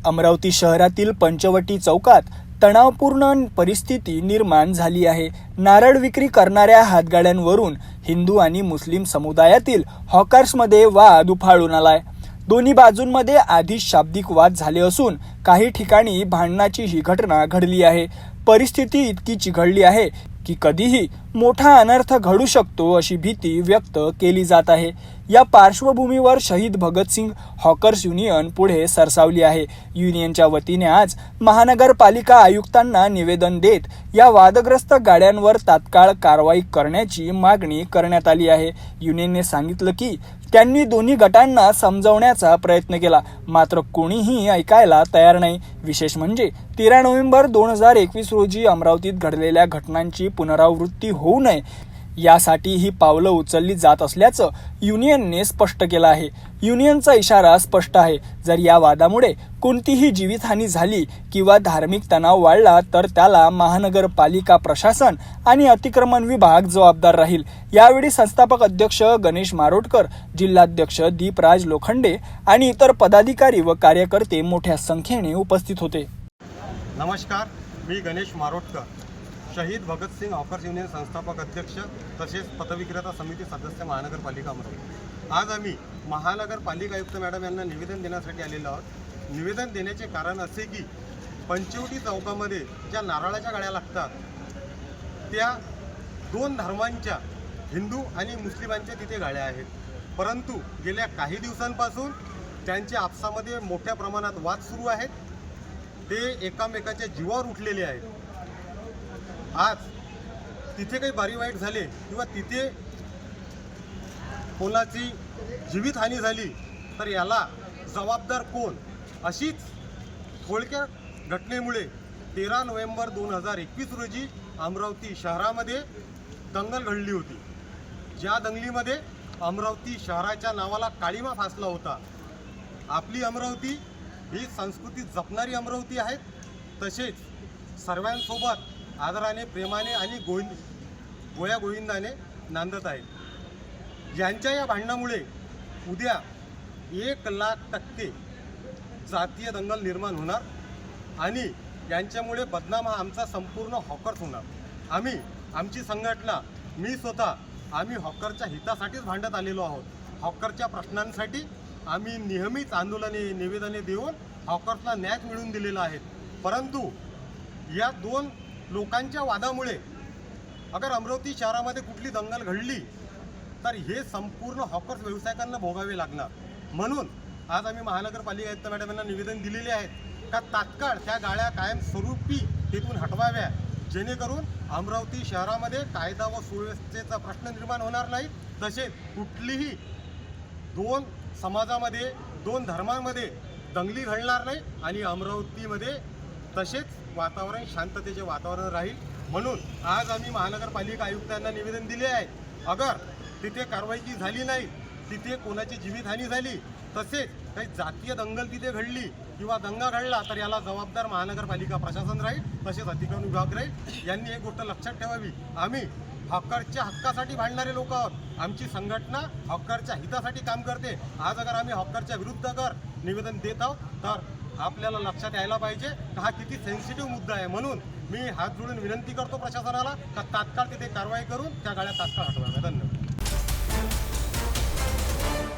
अमरावती शहरातील पंचवटी चौकात तणावपूर्ण परिस्थिती निर्माण झाली आहे। नारळ विक्री करणाऱ्या हातगाड्यांवरून हिंदू आणि मुस्लिम समुदायातील हॉकर्समध्ये वाद उफाळून आलाय। दोन्ही बाजूंमध्ये आधीच शाब्दिक वाद झाले असून काही ठिकाणी भांडणाची ही घटना घडली आहे। परिस्थिती इतकी चिघळली आहे की कधीही मोठा अनर्थ घडू शकतो अशी भीती व्यक्त केली जात आहे। या पार्श्वभूमीवर शहीद भगतसिंग हॉकर्स युनियन पुढे सरसावली आहे। युनियनच्या वतीने आज महानगरपालिका आयुक्तांना निवेदन देत या वादग्रस्त गाड्यांवर तात्काळ कारवाई करण्याची मागणी करण्यात आली आहे। युनियनने सांगितलं की त्यांनी दोन्ही गटांना समजावण्याचा प्रयत्न केला, मात्र कोणीही ऐकायला तयार नाही। विशेष म्हणजे 13 नोव्हेंबर 2021 रोजी अमरावतीत घडलेल्या घटनांची पुनरावृत्ती होऊ नये यासाठी ही पावलं उचलली जात असल्याचं युनियनने स्पष्ट केलं आहे। युनियनचा इशारा स्पष्ट आहे, जर या वादामुळे कोणतीही जीवितहानी झाली किंवा धार्मिक तणाव वाढला तर त्याला महानगरपालिका प्रशासन आणि अतिक्रमण विभाग जबाबदार राहील। यावेळी संस्थापक अध्यक्ष गणेश मारोटकर, जिल्हाध्यक्ष दीपराज लोखंडे आणि इतर पदाधिकारी व कार्यकर्ते मोठ्या संख्येने उपस्थित होते। नमस्कार, मी गणेश मारोटकर, शहीद भगतसिंग हॉकर्स युनियन संस्थापक अध्यक्ष तसेच पथविक्रेता समिती सदस्य महानगरपालिका अमरावती। आज आम्ही महानगरपालिका आयुक्त मॅडम यांना निवेदन देण्यासाठी आलेलो आहोत। निवेदन देण्याचे कारण असे की पंचवटी चौकामध्ये ज्या नारळाच्या गाड्या लागतात त्या दोन धर्मांच्या, हिंदू आणि मुस्लिमांच्या तिथे गाड्या आहेत, परंतु गेल्या काही दिवसांपासून त्यांच्या आपसामध्ये मोठ्या प्रमाणात वाद सुरू आहेत। ते एकामेकाच्या जीवावर उठलेले आहेत। आज तिथे काही बारी वाईट झाले किंवा तिथे कोणाची जीवितहानी झाली तर याला जबाबदार कोण, अशीच थोडक्या घटनेमुळे 13 नोव्हेंबर 2021 रोजी अमरावती शहरामध्ये दंगल घडली होती। ज्या दंगलीमध्ये अमरावती शहराच्या नावाला काळीमा फासला होता। आपली अमरावती ही संस्कृती जपणारी अमरावती आहे, तसेच सर्वांसोबत आदराने, प्रेमाने आणि गोया गोविंदाने नांदत आहेत। यांच्या या भांडणामुळे उद्या 1,00,000% जातीय दंगल निर्माण होणार आणि यांच्यामुळे बदनाम हा आमचा संपूर्ण हॉकर्स होणार। आमची संघटना, मी स्वतः, आम्ही हॉकरच्या हितासाठीच भांडत आलेलो आहोत। हॉकरच्या प्रश्नांसाठी आम्ही नेहमीच आंदोलने, निवेदने देऊन हॉकर्सला न्याय मिळवून दिलेला आहे। परंतु या दोन लोकांच्या वादामुळे अगर अमरावती शहरामध्ये कुठली दंगल घडली तर हे संपूर्ण हॉकर्स व्यावसायिकांना भोगावे लागणार। म्हणून आज आम्ही महानगरपालिका आयुक्त मॅडम यांना निवेदन दिलेले आहेत का तात्काळ त्या गाड्या कायमस्वरूपी तिथून हटवाव्या, जेणेकरून अमरावती शहरामध्ये कायदा व सुव्यवस्थेचा प्रश्न निर्माण होणार नाही, तसेच कुठलीही दोन समाजामध्ये, दोन धर्मांमध्ये दंगली घडणार नाही आणि अमरावतीमध्ये तसेच वातावरण, शांततेचे वातावरण राहील। म्हणून आज आम्ही महानगरपालिका आयुक्तांना निवेदन दिले आहे, अगर तिथे कारवाई झाली नाही, तिथे कोणाची जीवितहानी झाली, तसेच काही जातीय दंगल तिथे घडली किंवा दंगा घडला तर याला जबाबदार महानगरपालिका प्रशासन राहील, तसेच अतिक्रमण विभाग राहील। यांनी एक गोष्ट लक्षात ठेवावी, आम्ही हॉकरच्या हक्कासाठी भांडणारे लोक आहोत। आमची संघटना हॉकरच्या हितासाठी काम करते। आज अगर आम्ही हॉकरच्या विरुद्ध अगर निवेदन देत आहोत तर आपल्याला लक्षात यायला पाहिजे की हा किती सेन्सिटिव्ह मुद्दा आहे। म्हणून मी हात जोडून विनंती करतो प्रशासनाला का तात्काळ तिथे कारवाई करून त्या गाड्या तात्काळ हटवाव्या। धन्यवाद।